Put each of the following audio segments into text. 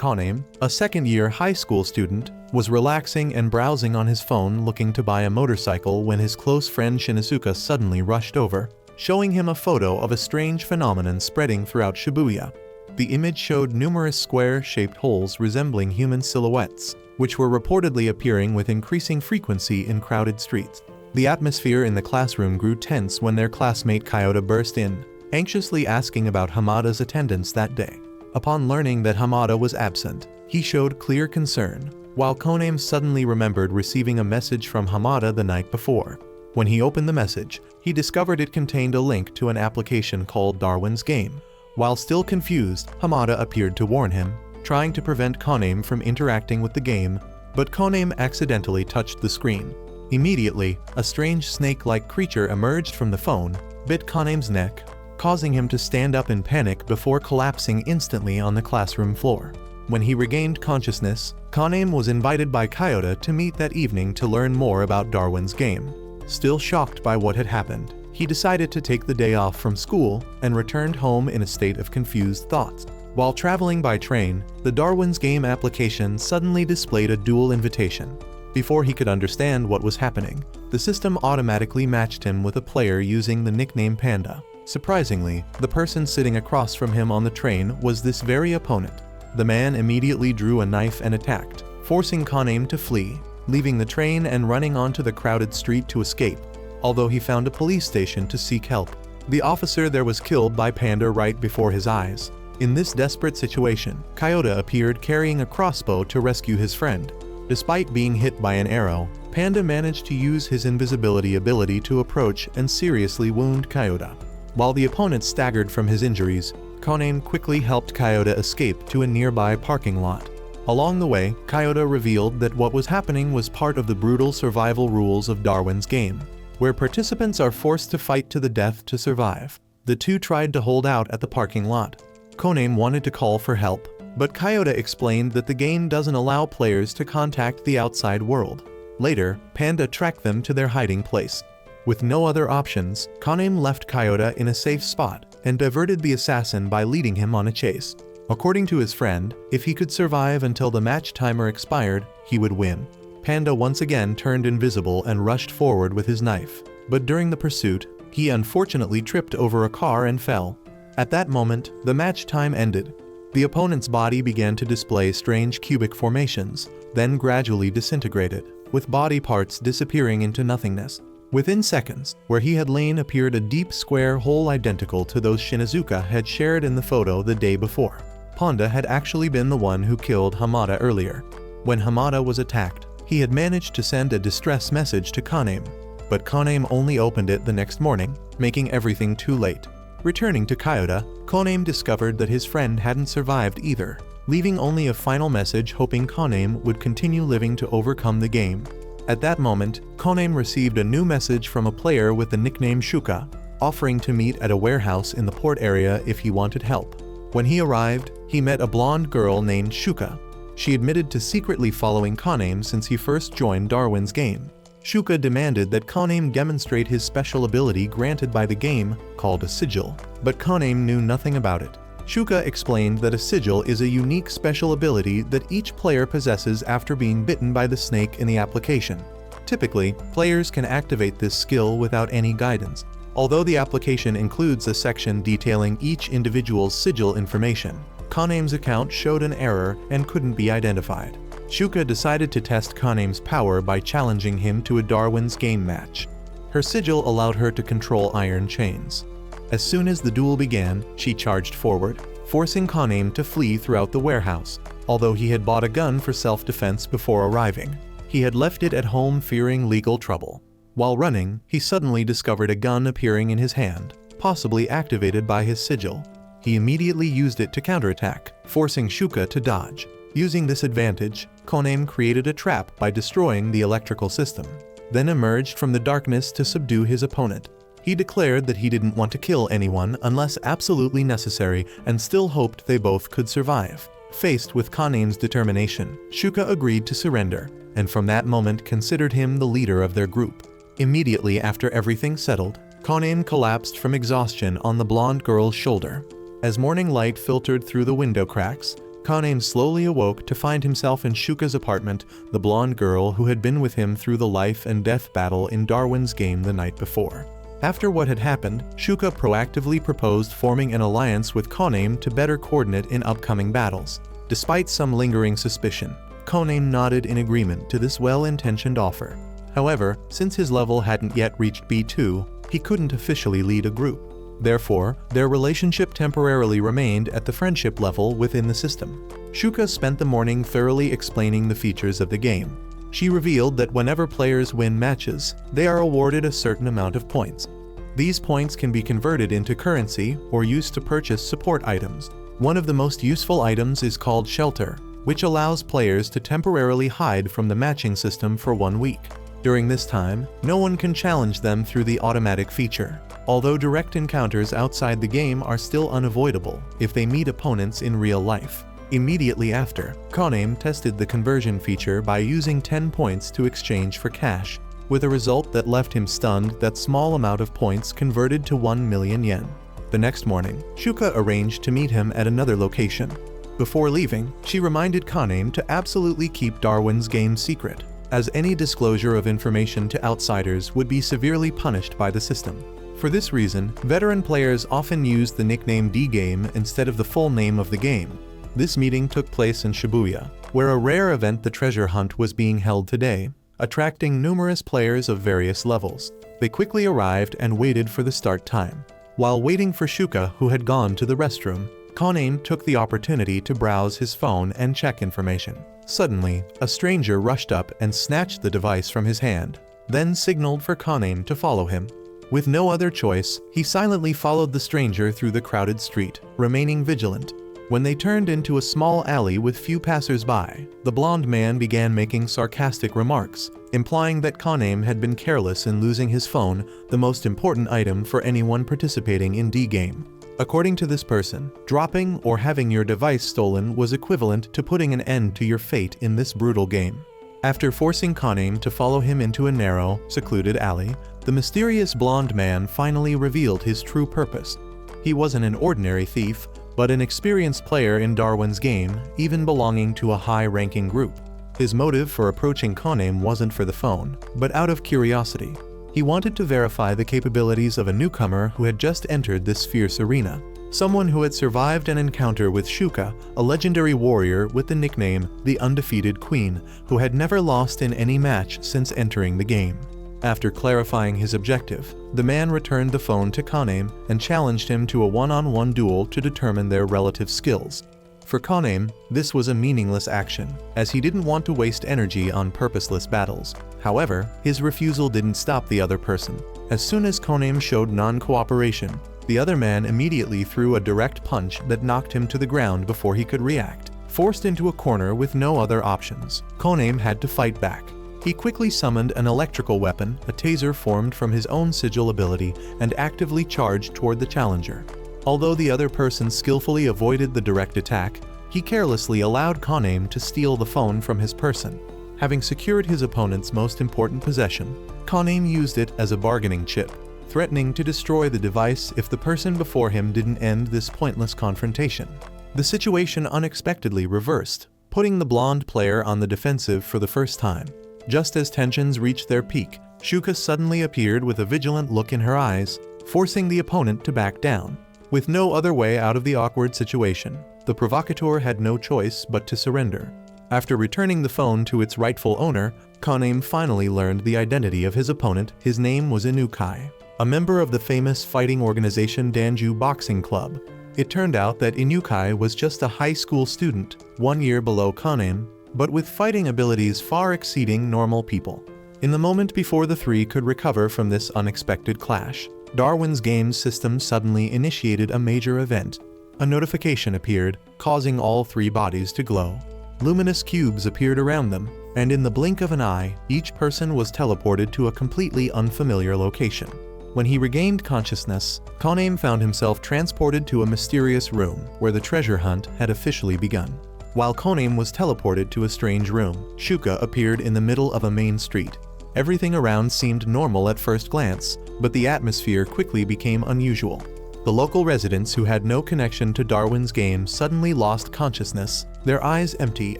Koname, a second-year high school student, was relaxing and browsing on his phone looking to buy a motorcycle when his close friend Shuka suddenly rushed over, showing him a photo of a strange phenomenon spreading throughout Shibuya. The image showed numerous square-shaped holes resembling human silhouettes, which were reportedly appearing with increasing frequency in crowded streets. The atmosphere in the classroom grew tense when their classmate Kyoto burst in, anxiously asking about Hamada's attendance that day. Upon learning that Hamada was absent, he showed clear concern, while Koname suddenly remembered receiving a message from Hamada the night before. When he opened the message, he discovered it contained a link to an application called Darwin's Game. While still confused, Hamada appeared to warn him, trying to prevent Koname from interacting with the game, but Koname accidentally touched the screen. Immediately, a strange snake-like creature emerged from the phone, bit Koname's neck, causing him to stand up in panic before collapsing instantly on the classroom floor. When he regained consciousness, Koname was invited by Kyoto to meet that evening to learn more about Darwin's Game. Still shocked by what had happened, he decided to take the day off from school and returned home in a state of confused thoughts. While traveling by train, the Darwin's Game application suddenly displayed a dual invitation. Before he could understand what was happening, the system automatically matched him with a player using the nickname Panda. Surprisingly, the person sitting across from him on the train was this very opponent. The man immediately drew a knife and attacked, forcing Koname to flee, leaving the train and running onto the crowded street to escape, although he found a police station to seek help. The officer there was killed by Panda right before his eyes. In this desperate situation, Kyoto appeared carrying a crossbow to rescue his friend. Despite being hit by an arrow, Panda managed to use his invisibility ability to approach and seriously wound Kyoto. While the opponent staggered from his injuries, Koname quickly helped Kyoto escape to a nearby parking lot. Along the way, Kyoto revealed that what was happening was part of the brutal survival rules of Darwin's Game, where participants are forced to fight to the death to survive. The two tried to hold out at the parking lot. Koname wanted to call for help, but Kyoto explained that the game doesn't allow players to contact the outside world. Later, Panda tracked them to their hiding place. With no other options, Koname left Kyoto in a safe spot and diverted the assassin by leading him on a chase. According to his friend, if he could survive until the match timer expired, he would win. Panda once again turned invisible and rushed forward with his knife, but during the pursuit, he unfortunately tripped over a car and fell. At that moment, the match time ended. The opponent's body began to display strange cubic formations, then gradually disintegrated, with body parts disappearing into nothingness. Within seconds, where he had lain appeared a deep square hole identical to those Shinizuka had shared in the photo the day before. Panda had actually been the one who killed Hamada earlier. When Hamada was attacked, he had managed to send a distress message to Koname, but Koname only opened it the next morning, making everything too late. Returning to Kyoto, Koname discovered that his friend hadn't survived either, leaving only a final message hoping Koname would continue living to overcome the game. At that moment, Koname received a new message from a player with the nickname Shuka, offering to meet at a warehouse in the port area if he wanted help. When he arrived, he met a blonde girl named Shuka. She admitted to secretly following Koname since he first joined Darwin's Game. Shuka demanded that Koname demonstrate his special ability granted by the game, called a sigil, but Koname knew nothing about it. Shuka explained that a sigil is a unique special ability that each player possesses after being bitten by the snake in the application. Typically, players can activate this skill without any guidance, although the application includes a section detailing each individual's sigil information. Koname's account showed an error and couldn't be identified. Shuka decided to test Koname's power by challenging him to a Darwin's Game match. Her sigil allowed her to control iron chains. As soon as the duel began, she charged forward, forcing Koname to flee throughout the warehouse. Although he had bought a gun for self-defense before arriving, he had left it at home fearing legal trouble. While running, he suddenly discovered a gun appearing in his hand, possibly activated by his sigil. He immediately used it to counterattack, forcing Shuka to dodge. Using this advantage, Koname created a trap by destroying the electrical system, then emerged from the darkness to subdue his opponent. He declared that he didn't want to kill anyone unless absolutely necessary and still hoped they both could survive. Faced with Koname's determination, Shuka agreed to surrender, and from that moment considered him the leader of their group. Immediately after everything settled, Koname collapsed from exhaustion on the blonde girl's shoulder. As morning light filtered through the window cracks, Kaname slowly awoke to find himself in Shuka's apartment, the blonde girl who had been with him through the life and death battle in Darwin's game the night before. After what had happened, Shuka proactively proposed forming an alliance with Kaname to better coordinate in upcoming battles. Despite some lingering suspicion, Kaname nodded in agreement to this well-intentioned offer. However, since his level hadn't yet reached B2, he couldn't officially lead a group. Therefore, their relationship temporarily remained at the friendship level within the system. Shuka spent the morning thoroughly explaining the features of the game. She revealed that whenever players win matches, they are awarded a certain amount of points. These points can be converted into currency or used to purchase support items. One of the most useful items is called Shelter, which allows players to temporarily hide from the matching system for 1 week. During this time, no one can challenge them through the automatic feature, although direct encounters outside the game are still unavoidable if they meet opponents in real life. Immediately after, Kaname tested the conversion feature by using 10 points to exchange for cash, with a result that left him stunned that small amount of points converted to 1 million yen. The next morning, Shuka arranged to meet him at another location. Before leaving, she reminded Kaname to absolutely keep Darwin's game secret, as any disclosure of information to outsiders would be severely punished by the system. For this reason, veteran players often use the nickname D-Game instead of the full name of the game. This meeting took place in Shibuya, where a rare event, the treasure hunt, was being held today, attracting numerous players of various levels. They quickly arrived and waited for the start time. While waiting for Shuka, who had gone to the restroom, Kaname took the opportunity to browse his phone and check information. Suddenly, a stranger rushed up and snatched the device from his hand, then signaled for Kaname to follow him. With no other choice, he silently followed the stranger through the crowded street, remaining vigilant. When they turned into a small alley with few passers-by, the blonde man began making sarcastic remarks, implying that Kaname had been careless in losing his phone, the most important item for anyone participating in D-Game. According to this person, dropping or having your device stolen was equivalent to putting an end to your fate in this brutal game. After forcing Kaname to follow him into a narrow, secluded alley, the mysterious blonde man finally revealed his true purpose. He wasn't an ordinary thief, but an experienced player in Darwin's game, even belonging to a high-ranking group. His motive for approaching Kaname wasn't for the phone, but out of curiosity. He wanted to verify the capabilities of a newcomer who had just entered this fierce arena. Someone who had survived an encounter with Shuka, a legendary warrior with the nickname the Undefeated Queen, who had never lost in any match since entering the game. After clarifying his objective, the man returned the phone to Kaname and challenged him to a one-on-one duel to determine their relative skills. For Kaname, this was a meaningless action, as he didn't want to waste energy on purposeless battles. However, his refusal didn't stop the other person. As soon as Kaname showed non-cooperation, the other man immediately threw a direct punch that knocked him to the ground before he could react. Forced into a corner with no other options, Kaname had to fight back. He quickly summoned an electrical weapon, a taser formed from his own sigil ability, and actively charged toward the challenger. Although the other person skillfully avoided the direct attack, he carelessly allowed Kaname to steal the phone from his person. Having secured his opponent's most important possession, Kaname used it as a bargaining chip, threatening to destroy the device if the person before him didn't end this pointless confrontation. The situation unexpectedly reversed, putting the blonde player on the defensive for the first time. Just as tensions reached their peak, Shuka suddenly appeared with a vigilant look in her eyes, forcing the opponent to back down. With no other way out of the awkward situation, the provocateur had no choice but to surrender. After returning the phone to its rightful owner, Kaname finally learned the identity of his opponent. His name was Inukai, a member of the famous fighting organization Danju Boxing Club. It turned out that Inukai was just a high school student, 1 year below Kaname, but with fighting abilities far exceeding normal people. In the moment before the three could recover from this unexpected clash, Darwin's game system suddenly initiated a major event. A notification appeared, causing all three bodies to glow. Luminous cubes appeared around them, and in the blink of an eye, each person was teleported to a completely unfamiliar location. When he regained consciousness, Kaname found himself transported to a mysterious room where the treasure hunt had officially begun. While Kaname was teleported to a strange room, Shuka appeared in the middle of a main street. Everything around seemed normal at first glance, but the atmosphere quickly became unusual. The local residents who had no connection to Darwin's game suddenly lost consciousness, their eyes empty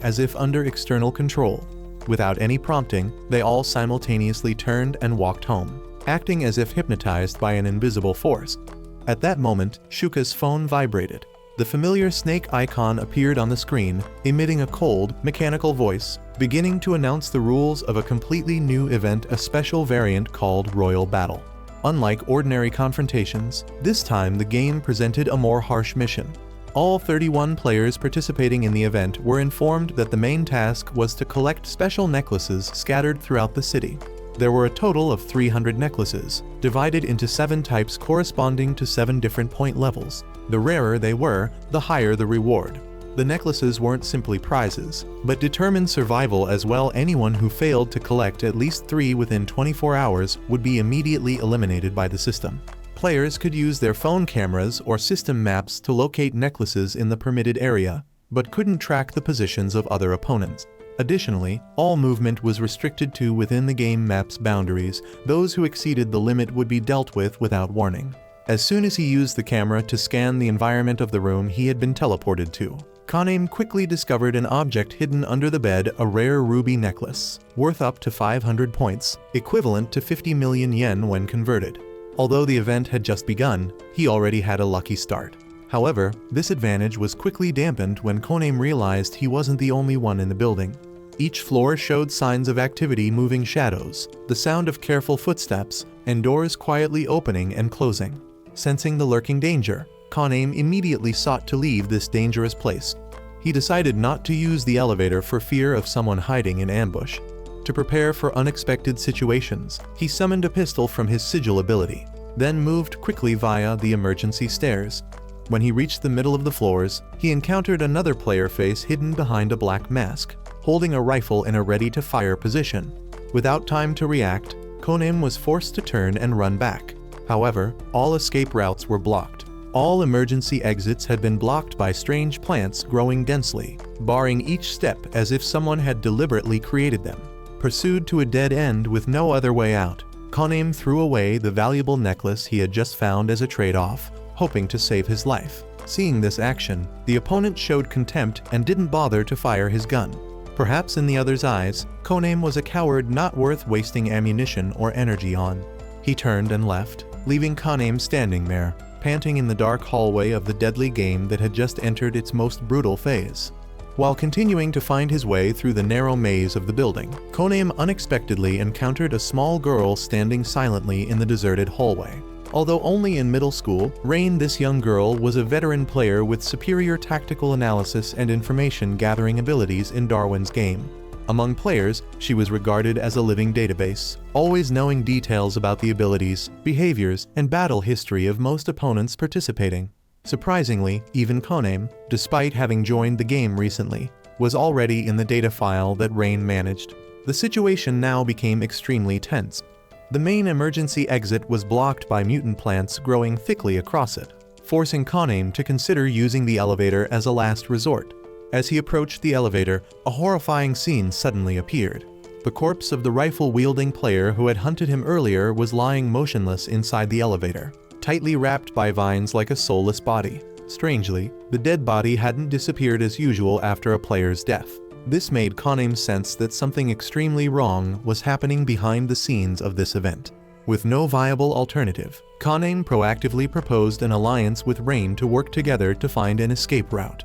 as if under external control. Without any prompting, they all simultaneously turned and walked home, acting as if hypnotized by an invisible force. At that moment, Shuka's phone vibrated. The familiar snake icon appeared on the screen, emitting a cold, mechanical voice, beginning to announce the rules of a completely new event, a special variant called Royal Battle. Unlike ordinary confrontations, this time the game presented a more harsh mission. All 31 players participating in the event were informed that the main task was to collect special necklaces scattered throughout the city. There were a total of 300 necklaces, divided into 7 types corresponding to 7 different point levels. The rarer they were, the higher the reward. The necklaces weren't simply prizes, but determined survival as well. Anyone who failed to collect at least 3 within 24 hours would be immediately eliminated by the system. Players could use their phone cameras or system maps to locate necklaces in the permitted area, but couldn't track the positions of other opponents. Additionally, all movement was restricted to within the game map's boundaries. Those who exceeded the limit would be dealt with without warning. As soon as he used the camera to scan the environment of the room he had been teleported to, Kanem quickly discovered an object hidden under the bed, a rare ruby necklace, worth up to 500 points, equivalent to 50 million yen when converted. Although the event had just begun, he already had a lucky start. However, this advantage was quickly dampened when Kanem realized he wasn't the only one in the building. Each floor showed signs of activity, moving shadows, the sound of careful footsteps, and doors quietly opening and closing. Sensing the lurking danger, Kanem immediately sought to leave this dangerous place. He decided not to use the elevator for fear of someone hiding in ambush. To prepare for unexpected situations, he summoned a pistol from his sigil ability, then moved quickly via the emergency stairs. When he reached the middle of the floors, he encountered another player face hidden behind a black mask, holding a rifle in a ready-to-fire position. Without time to react, Kanem was forced to turn and run back. However, all escape routes were blocked. All emergency exits had been blocked by strange plants growing densely, barring each step as if someone had deliberately created them. Pursued to a dead end with no other way out, Kanem threw away the valuable necklace he had just found as a trade-off, hoping to save his life. Seeing this action, the opponent showed contempt and didn't bother to fire his gun. Perhaps in the other's eyes, Kanem was a coward not worth wasting ammunition or energy on. He turned and left, leaving Kanem standing there, panting in the dark hallway of the deadly game that had just entered its most brutal phase. While continuing to find his way through the narrow maze of the building, Kanem unexpectedly encountered a small girl standing silently in the deserted hallway. Although only in middle school, Rain, this young girl, was a veteran player with superior tactical analysis and information gathering abilities in Darwin's game. Among players, she was regarded as a living database, always knowing details about the abilities, behaviors, and battle history of most opponents participating. Surprisingly, even Kanem, despite having joined the game recently, was already in the data file that Rain managed. The situation now became extremely tense. The main emergency exit was blocked by mutant plants growing thickly across it, forcing Kanem to consider using the elevator as a last resort. As he approached the elevator, a horrifying scene suddenly appeared. The corpse of the rifle-wielding player who had hunted him earlier was lying motionless inside the elevator, tightly wrapped by vines like a soulless body. Strangely, the dead body hadn't disappeared as usual after a player's death. This made Kanem sense that something extremely wrong was happening behind the scenes of this event. With no viable alternative, Kanem proactively proposed an alliance with Rain to work together to find an escape route.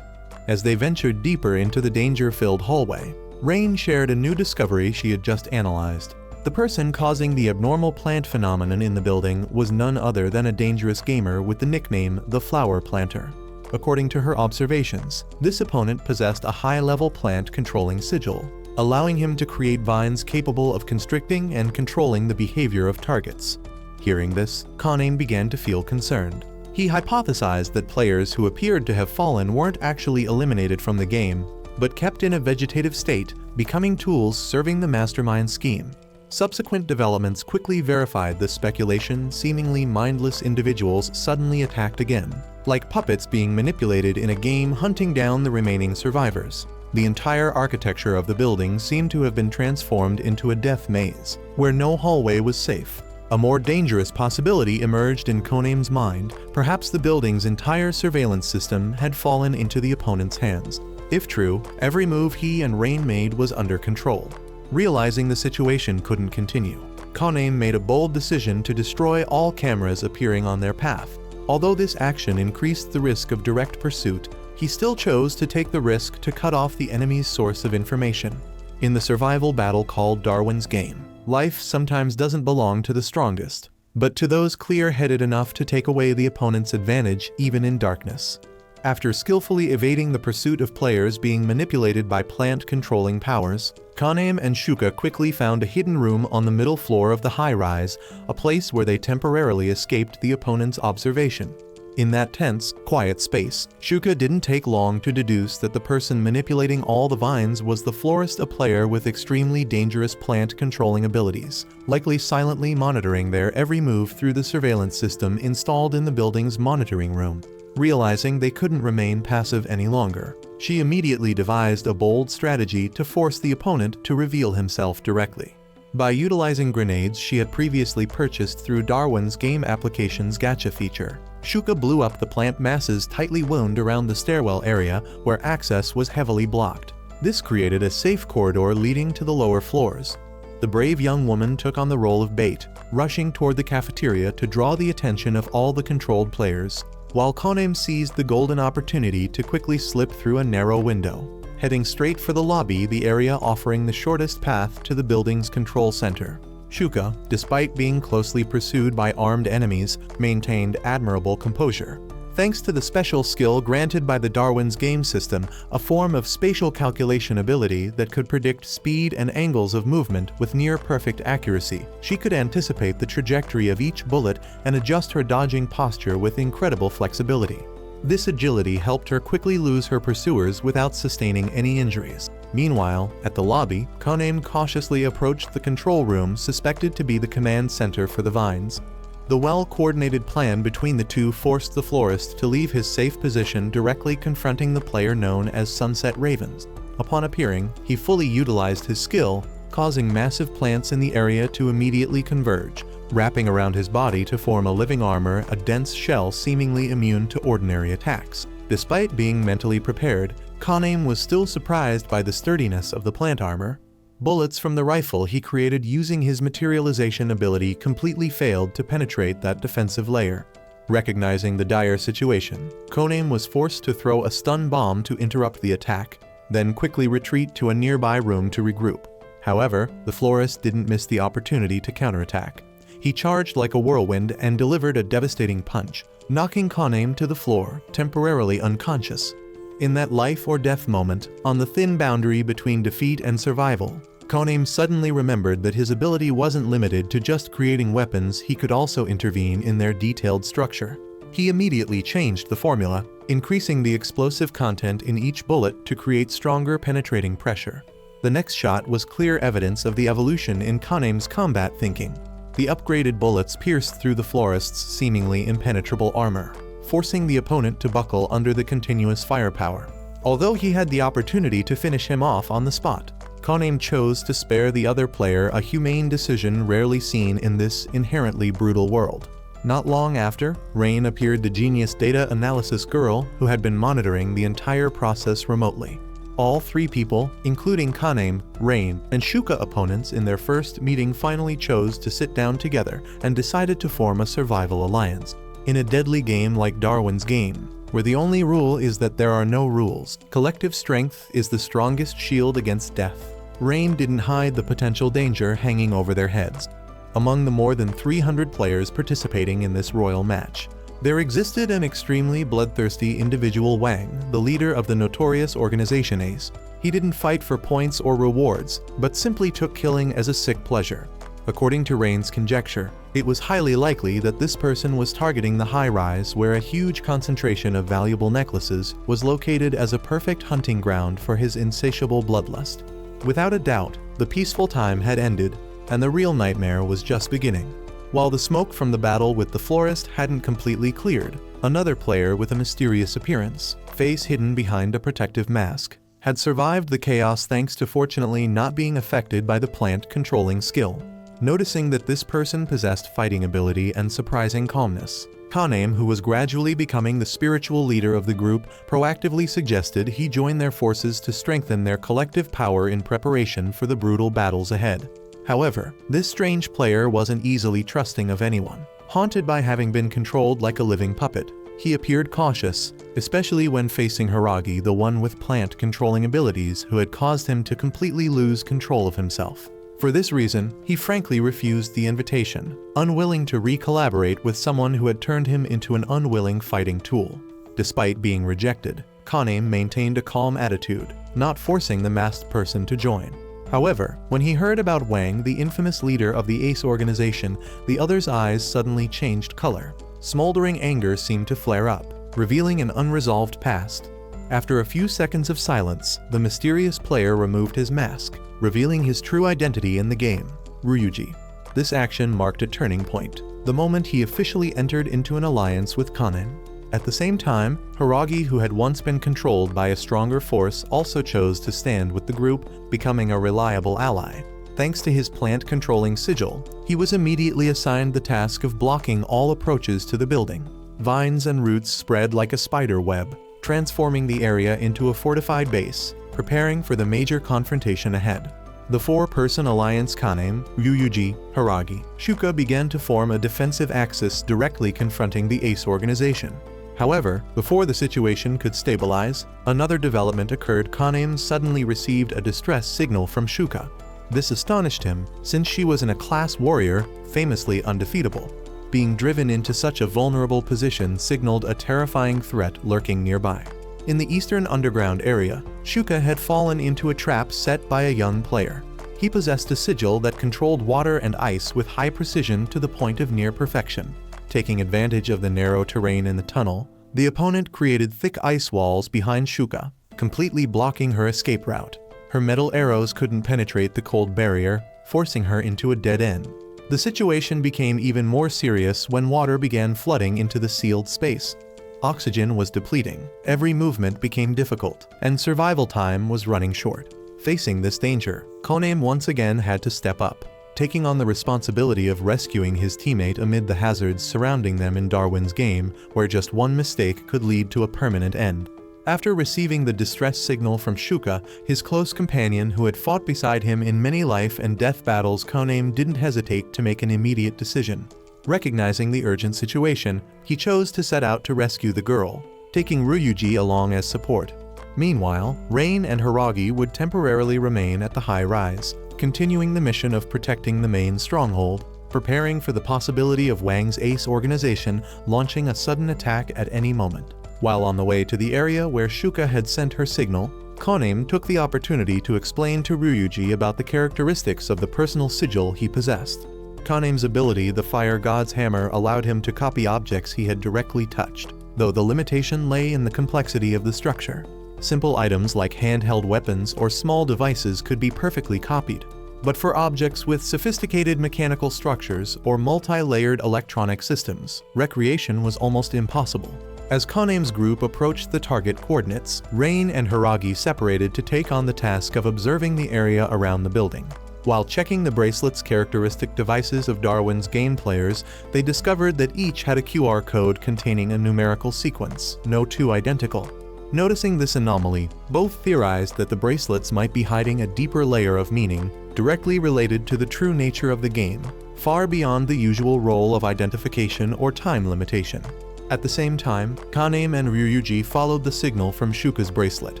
As they ventured deeper into the danger-filled hallway, Rain shared a new discovery she had just analyzed. The person causing the abnormal plant phenomenon in the building was none other than a dangerous gamer with the nickname the Flower Planter. According to her observations, this opponent possessed a high-level plant-controlling sigil, allowing him to create vines capable of constricting and controlling the behavior of targets. Hearing this, Kanem began to feel concerned. He hypothesized that players who appeared to have fallen weren't actually eliminated from the game, but kept in a vegetative state, becoming tools serving the mastermind scheme. Subsequent developments quickly verified this speculation. Seemingly mindless individuals suddenly attacked again, like puppets being manipulated in a game hunting down the remaining survivors. The entire architecture of the building seemed to have been transformed into a death maze, where no hallway was safe. A more dangerous possibility emerged in Koname's mind. Perhaps the building's entire surveillance system had fallen into the opponent's hands. If true, every move he and Rain made was under control. Realizing the situation couldn't continue, Koname made a bold decision to destroy all cameras appearing on their path. Although this action increased the risk of direct pursuit, he still chose to take the risk to cut off the enemy's source of information. In the survival battle called Darwin's game, life sometimes doesn't belong to the strongest, but to those clear-headed enough to take away the opponent's advantage even in darkness. After skillfully evading the pursuit of players being manipulated by plant-controlling powers, Koname and Shuka quickly found a hidden room on the middle floor of the high-rise, a place where they temporarily escaped the opponent's observation. In that tense, quiet space, Shuka didn't take long to deduce that the person manipulating all the vines was the florist, a player with extremely dangerous plant-controlling abilities, likely silently monitoring their every move through the surveillance system installed in the building's monitoring room. Realizing they couldn't remain passive any longer, she immediately devised a bold strategy to force the opponent to reveal himself directly. By utilizing grenades she had previously purchased through Darwin's game application's gacha feature, Shuka blew up the plant masses tightly wound around the stairwell area where access was heavily blocked. This created a safe corridor leading to the lower floors. The brave young woman took on the role of bait, rushing toward the cafeteria to draw the attention of all the controlled players, while Koname seized the golden opportunity to quickly slip through a narrow window, heading straight for the lobby, the area offering the shortest path to the building's control center. Shuka, despite being closely pursued by armed enemies, maintained admirable composure. Thanks to the special skill granted by the Darwin's game system, a form of spatial calculation ability that could predict speed and angles of movement with near-perfect accuracy, she could anticipate the trajectory of each bullet and adjust her dodging posture with incredible flexibility. This agility helped her quickly lose her pursuers without sustaining any injuries. Meanwhile, at the lobby, Koname cautiously approached the control room suspected to be the command center for the vines. The well-coordinated plan between the two forced the florist to leave his safe position directly confronting the player known as Sunset Ravens. Upon appearing, he fully utilized his skill, causing massive plants in the area to immediately converge, wrapping around his body to form a living armor, a dense shell seemingly immune to ordinary attacks. Despite being mentally prepared, Koname was still surprised by the sturdiness of the plant armor. Bullets from the rifle he created using his materialization ability completely failed to penetrate that defensive layer. Recognizing the dire situation, Koname was forced to throw a stun bomb to interrupt the attack, then quickly retreat to a nearby room to regroup. However, the florist didn't miss the opportunity to counterattack. He charged like a whirlwind and delivered a devastating punch, knocking Koname to the floor, temporarily unconscious. In that life-or-death moment, on the thin boundary between defeat and survival, Koname suddenly remembered that his ability wasn't limited to just creating weapons, he could also intervene in their detailed structure. He immediately changed the formula, increasing the explosive content in each bullet to create stronger penetrating pressure. The next shot was clear evidence of the evolution in Koname's combat thinking. The upgraded bullets pierced through the florist's seemingly impenetrable armor, forcing the opponent to buckle under the continuous firepower. Although he had the opportunity to finish him off on the spot, Koname chose to spare the other player, a humane decision rarely seen in this inherently brutal world. Not long after, Rain appeared, the genius data analysis girl who had been monitoring the entire process remotely. All three people, including Koname, Rain, and Shuka opponents in their first meeting, finally chose to sit down together and decided to form a survival alliance. In a deadly game like Darwin's game, where the only rule is that there are no rules, collective strength is the strongest shield against death. Rain didn't hide the potential danger hanging over their heads. Among the more than 300 players participating in this royal match, there existed an extremely bloodthirsty individual, Wang, the leader of the notorious organization Ace. He didn't fight for points or rewards, but simply took killing as a sick pleasure. According to Rain's conjecture, it was highly likely that this person was targeting the high-rise where a huge concentration of valuable necklaces was located as a perfect hunting ground for his insatiable bloodlust. Without a doubt, the peaceful time had ended, and the real nightmare was just beginning. While the smoke from the battle with the florist hadn't completely cleared, another player with a mysterious appearance, face hidden behind a protective mask, had survived the chaos thanks to fortunately not being affected by the plant controlling skill. noticing that this person possessed fighting ability and surprising calmness. Kaname, who was gradually becoming the spiritual leader of the group, proactively suggested he join their forces to strengthen their collective power in preparation for the brutal battles ahead. However, this strange player wasn't easily trusting of anyone. Haunted by having been controlled like a living puppet, he appeared cautious, especially when facing Hiragi, the one with plant-controlling abilities who had caused him to completely lose control of himself. For this reason, he frankly refused the invitation, unwilling to re-collaborate with someone who had turned him into an unwilling fighting tool. Despite being rejected, Kaname maintained a calm attitude, not forcing the masked person to join. However, when he heard about Wang, the infamous leader of the Ace organization, the other's eyes suddenly changed color. Smoldering anger seemed to flare up, revealing an unresolved past. After a few seconds of silence, the mysterious player removed his mask, revealing his true identity in the game, Ryuji. This action marked a turning point, the moment he officially entered into an alliance with Kaname. At the same time, Hiragi, who had once been controlled by a stronger force, also chose to stand with the group, becoming a reliable ally. Thanks to his plant-controlling sigil, he was immediately assigned the task of blocking all approaches to the building. Vines and roots spread like a spider web, transforming the area into a fortified base, preparing for the major confrontation ahead. The four-person alliance Kaname, Ryuji, Hiragi, Shuka began to form a defensive axis directly confronting the Ace organization. However, before the situation could stabilize, another development occurred. Kaname suddenly received a distress signal from Shuka. This astonished him, since she was a class warrior, famously undefeatable. Being driven into such a vulnerable position signaled a terrifying threat lurking nearby. In the eastern underground area, Shuka had fallen into a trap set by a young player. He possessed a sigil that controlled water and ice with high precision to the point of near perfection. Taking advantage of the narrow terrain in the tunnel, the opponent created thick ice walls behind Shuka, completely blocking her escape route. Her metal arrows couldn't penetrate the cold barrier, forcing her into a dead end. The situation became even more serious when water began flooding into the sealed space. Oxygen was depleting, every movement became difficult, and survival time was running short. Facing this danger, Kaname once again had to step up, taking on the responsibility of rescuing his teammate amid the hazards surrounding them in Darwin's game, where just one mistake could lead to a permanent end. After receiving the distress signal from Shuka, his close companion who had fought beside him in many life and death battles, Kaname didn't hesitate to make an immediate decision. Recognizing the urgent situation, he chose to set out to rescue the girl, taking Ryuji along as support. Meanwhile, Rain and Hiragi would temporarily remain at the high rise, continuing the mission of protecting the main stronghold, preparing for the possibility of Wang's Ace organization launching a sudden attack at any moment. While on the way to the area where Shuka had sent her signal, Kaname took the opportunity to explain to Ryuji about the characteristics of the personal sigil he possessed. Kaneme's ability, the Fire God's Hammer, allowed him to copy objects he had directly touched, though the limitation lay in the complexity of the structure. Simple items like handheld weapons or small devices could be perfectly copied, but for objects with sophisticated mechanical structures or multi-layered electronic systems, recreation was almost impossible. As Kaneme's group approached the target coordinates, Rain and Hiragi separated to take on the task of observing the area around the building. While checking the bracelet's characteristic devices of Darwin's game players, they discovered that each had a QR code containing a numerical sequence, no two identical. Noticing this anomaly, both theorized that the bracelets might be hiding a deeper layer of meaning, directly related to the true nature of the game, far beyond the usual role of identification or time limitation. At the same time, Kaname and Ryuji followed the signal from Shuka's bracelet,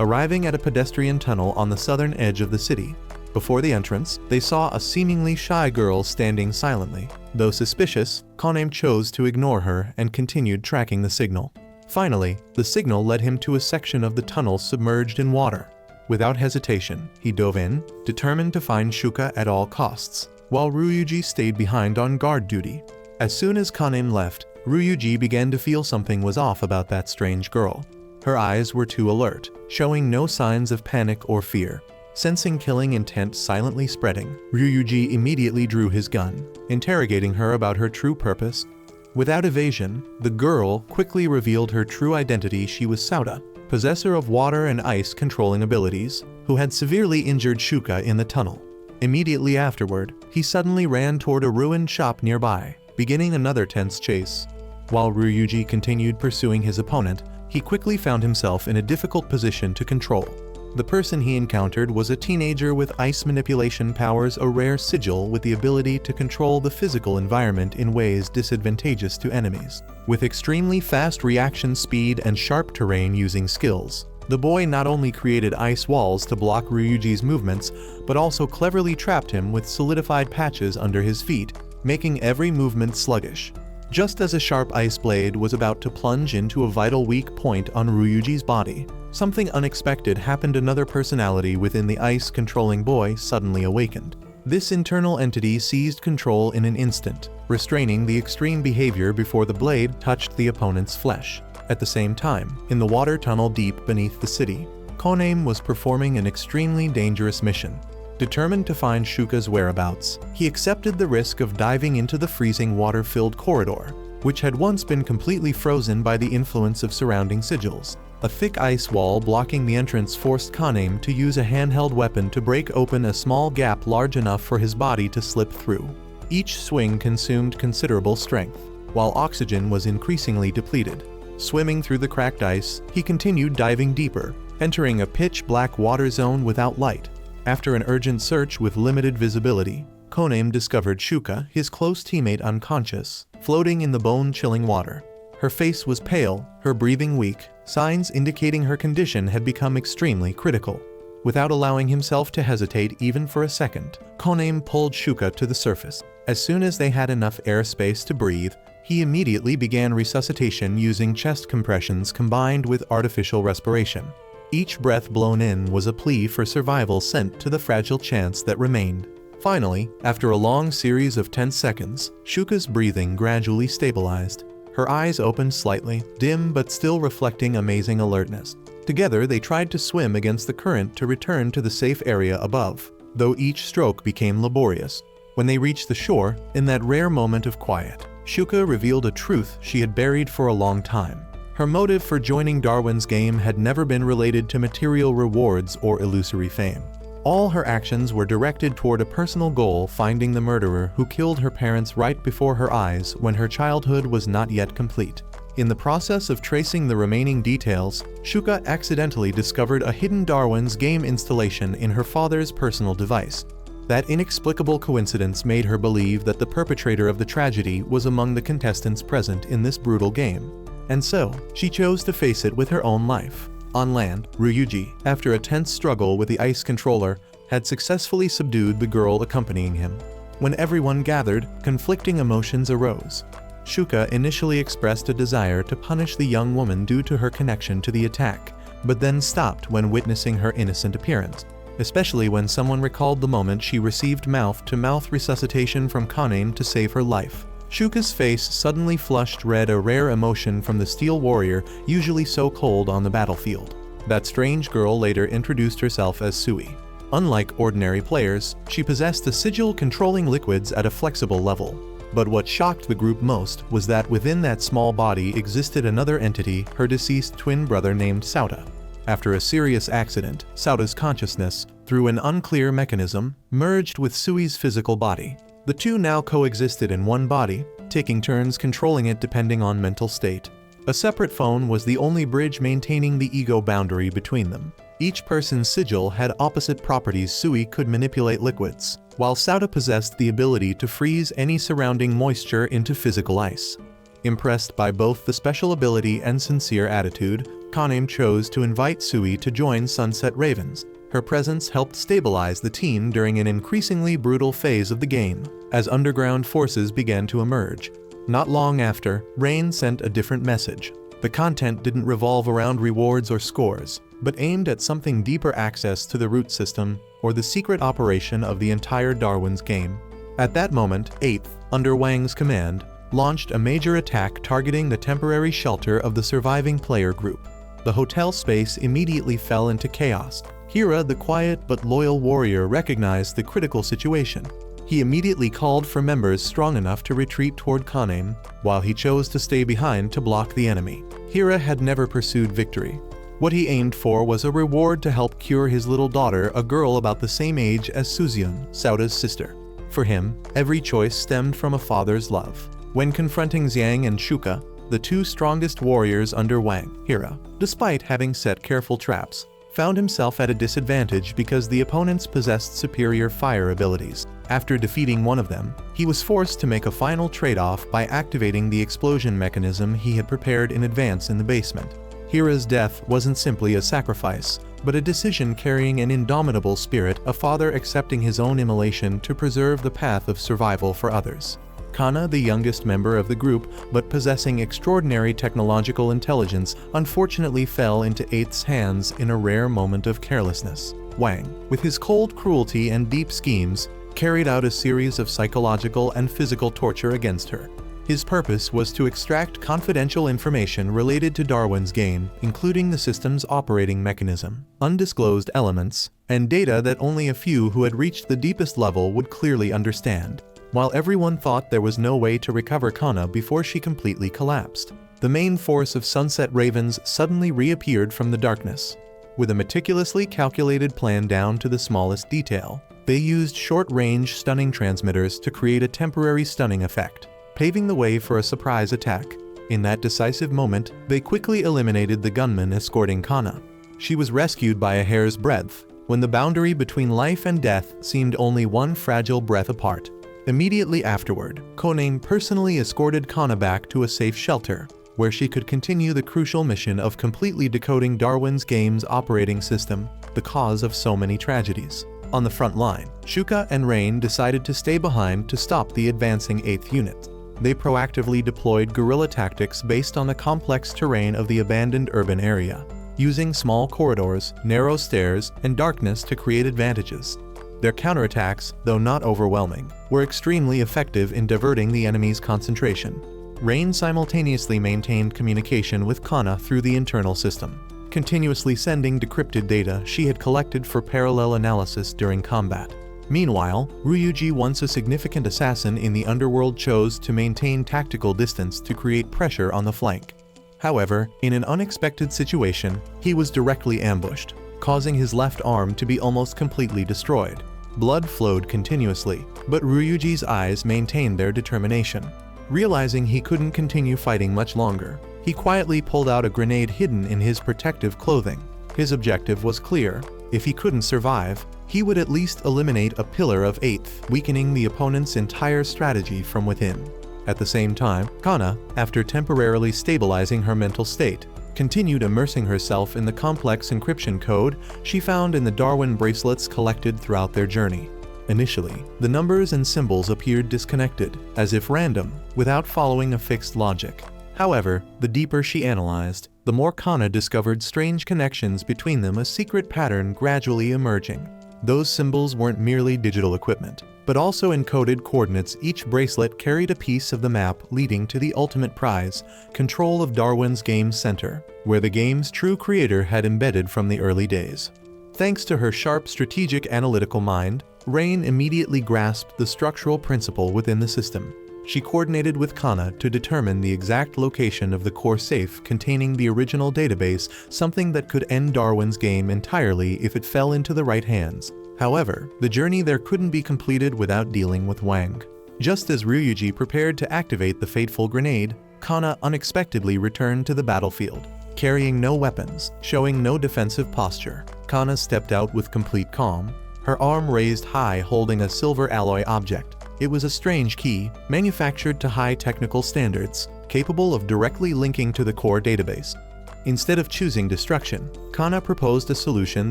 arriving at a pedestrian tunnel on the southern edge of the city. Before the entrance, they saw a seemingly shy girl standing silently. Though suspicious, Kaname chose to ignore her and continued tracking the signal. Finally, the signal led him to a section of the tunnel submerged in water. Without hesitation, he dove in, determined to find Shuka at all costs, while Ryuji stayed behind on guard duty. As soon as Kaname left, Ryuji began to feel something was off about that strange girl. Her eyes were too alert, showing no signs of panic or fear. Sensing killing intent silently spreading, Ryuji immediately drew his gun, interrogating her about her true purpose. Without evasion, the girl quickly revealed her true identity. She was Sauda, possessor of water and ice controlling abilities, who had severely injured Shuka in the tunnel. Immediately afterward, he suddenly ran toward a ruined shop nearby, beginning another tense chase. While Ryuji continued pursuing his opponent, he quickly found himself in a difficult position to control. The person he encountered was a teenager with ice manipulation powers, a rare sigil with the ability to control the physical environment in ways disadvantageous to enemies. With extremely fast reaction speed and sharp terrain using skills, the boy not only created ice walls to block Ryuji's movements, but also cleverly trapped him with solidified patches under his feet, making every movement sluggish. Just as a sharp ice blade was about to plunge into a vital weak point on Ryuji's body, something unexpected happened. Another personality within the ice-controlling boy suddenly awakened. This internal entity seized control in an instant, restraining the extreme behavior before the blade touched the opponent's flesh. At the same time, in the water tunnel deep beneath the city, Koname was performing an extremely dangerous mission. Determined to find Shuka's whereabouts, he accepted the risk of diving into the freezing water-filled corridor, which had once been completely frozen by the influence of surrounding sigils. A thick ice wall blocking the entrance forced Koname to use a handheld weapon to break open a small gap large enough for his body to slip through. Each swing consumed considerable strength, while oxygen was increasingly depleted. Swimming through the cracked ice, he continued diving deeper, entering a pitch-black water zone without light. After an urgent search with limited visibility, Koname discovered Shuka, his close teammate, unconscious, floating in the bone-chilling water. Her face was pale, her breathing weak, signs indicating her condition had become extremely critical. Without allowing himself to hesitate even for a second, Koname pulled Shuka to the surface. As soon as they had enough airspace to breathe, he immediately began resuscitation using chest compressions combined with artificial respiration. Each breath blown in was a plea for survival sent to the fragile chance that remained. Finally, after a long series of tense seconds, Shuka's breathing gradually stabilized. Her eyes opened slightly, dim but still reflecting amazing alertness. Together they tried to swim against the current to return to the safe area above, though each stroke became laborious. When they reached the shore, in that rare moment of quiet, Shuka revealed a truth she had buried for a long time. Her motive for joining Darwin's game had never been related to material rewards or illusory fame. All her actions were directed toward a personal goal: finding the murderer who killed her parents right before her eyes when her childhood was not yet complete. In the process of tracing the remaining details, Shuka accidentally discovered a hidden Darwin's game installation in her father's personal device. That inexplicable coincidence made her believe that the perpetrator of the tragedy was among the contestants present in this brutal game. And so, she chose to face it with her own life. On land, Ryuji, after a tense struggle with the ice controller, had successfully subdued the girl accompanying him. When everyone gathered, conflicting emotions arose. Shuka initially expressed a desire to punish the young woman due to her connection to the attack, but then stopped when witnessing her innocent appearance, especially when someone recalled the moment she received mouth-to-mouth resuscitation from Koname to save her life. Shuka's face suddenly flushed red, a rare emotion from the steel warrior usually so cold on the battlefield. That strange girl later introduced herself as Sui. Unlike ordinary players, she possessed the sigil controlling liquids at a flexible level. But what shocked the group most was that within that small body existed another entity, her deceased twin brother named Sauta. After a serious accident, Sauta's consciousness, through an unclear mechanism, merged with Sui's physical body. The two now coexisted in one body, taking turns controlling it depending on mental state. A separate phone was the only bridge maintaining the ego boundary between them. Each person's sigil had opposite properties. Sui could manipulate liquids, while Sauta possessed the ability to freeze any surrounding moisture into physical ice. Impressed by both the special ability and sincere attitude, Koname chose to invite Sui to join Sunset Ravens. Her presence helped stabilize the team during an increasingly brutal phase of the game, as underground forces began to emerge. Not long after, Rain sent a different message. The content didn't revolve around rewards or scores, but aimed at something deeper: access to the root system, or the secret operation of the entire Darwin's game. At that moment, 8th, under Wang's command, launched a major attack targeting the temporary shelter of the surviving player group. The hotel space immediately fell into chaos. Hira, the quiet but loyal warrior, recognized the critical situation. He immediately called for members strong enough to retreat toward Koname, while he chose to stay behind to block the enemy. Hira had never pursued victory. What he aimed for was a reward to help cure his little daughter, a girl about the same age as Suzyun, Sauda's sister. For him, every choice stemmed from a father's love. When confronting Xiang and Shuka, the two strongest warriors under Wang, Hira, despite having set careful traps, found himself at a disadvantage because the opponents possessed superior fire abilities. After defeating one of them, he was forced to make a final trade-off by activating the explosion mechanism he had prepared in advance in the basement. Hira's death wasn't simply a sacrifice, but a decision carrying an indomitable spirit, a father accepting his own immolation to preserve the path of survival for others. Kana, the youngest member of the group, but possessing extraordinary technological intelligence, unfortunately fell into Eighth's hands in a rare moment of carelessness. Wang, with his cold cruelty and deep schemes, carried out a series of psychological and physical torture against her. His purpose was to extract confidential information related to Darwin's game, including the system's operating mechanism, undisclosed elements, and data that only a few who had reached the deepest level would clearly understand. While everyone thought there was no way to recover Kana before she completely collapsed, the main force of Sunset Ravens suddenly reappeared from the darkness. With a meticulously calculated plan down to the smallest detail, they used short-range stunning transmitters to create a temporary stunning effect, paving the way for a surprise attack. In that decisive moment, they quickly eliminated the gunman escorting Kana. She was rescued by a hair's breadth, when the boundary between life and death seemed only one fragile breath apart. Immediately afterward, Koname personally escorted Kana back to a safe shelter, where she could continue the crucial mission of completely decoding Darwin's game's operating system, the cause of so many tragedies. On the front line, Shuka and Rain decided to stay behind to stop the advancing 8th unit. They proactively deployed guerrilla tactics based on the complex terrain of the abandoned urban area, using small corridors, narrow stairs, and darkness to create advantages. Their counterattacks, though not overwhelming, were extremely effective in diverting the enemy's concentration. Rain simultaneously maintained communication with Kana through the internal system, continuously sending decrypted data she had collected for parallel analysis during combat. Meanwhile, Ryuji, once a significant assassin in the underworld, chose to maintain tactical distance to create pressure on the flank. However, in an unexpected situation, he was directly ambushed, causing his left arm to be almost completely destroyed. Blood flowed continuously, but Ryuji's eyes maintained their determination. Realizing he couldn't continue fighting much longer, he quietly pulled out a grenade hidden in his protective clothing. His objective was clear: if he couldn't survive, he would at least eliminate a pillar of 8th, weakening the opponent's entire strategy from within. At the same time, Kana, after temporarily stabilizing her mental state, continued immersing herself in the complex encryption code she found in the Darwin bracelets collected throughout their journey. Initially, the numbers and symbols appeared disconnected, as if random, without following a fixed logic. However, the deeper she analyzed, the more Kana discovered strange connections between them, a secret pattern gradually emerging. Those symbols weren't merely digital equipment, but also encoded coordinates. Each bracelet carried a piece of the map leading to the ultimate prize, control of Darwin's game center, where the game's true creator had embedded from the early days. Thanks to her sharp strategic analytical mind, Rain immediately grasped the structural principle within the system. She coordinated with Kana to determine the exact location of the core safe containing the original database, something that could end Darwin's game entirely if it fell into the right hands. However, the journey there couldn't be completed without dealing with Wang. Just as Ryuji prepared to activate the fateful grenade, Kana unexpectedly returned to the battlefield. Carrying no weapons, showing no defensive posture, Kana stepped out with complete calm, her arm raised high holding a silver alloy object. It was a strange key, manufactured to high technical standards, capable of directly linking to the core database. Instead of choosing destruction, Kana proposed a solution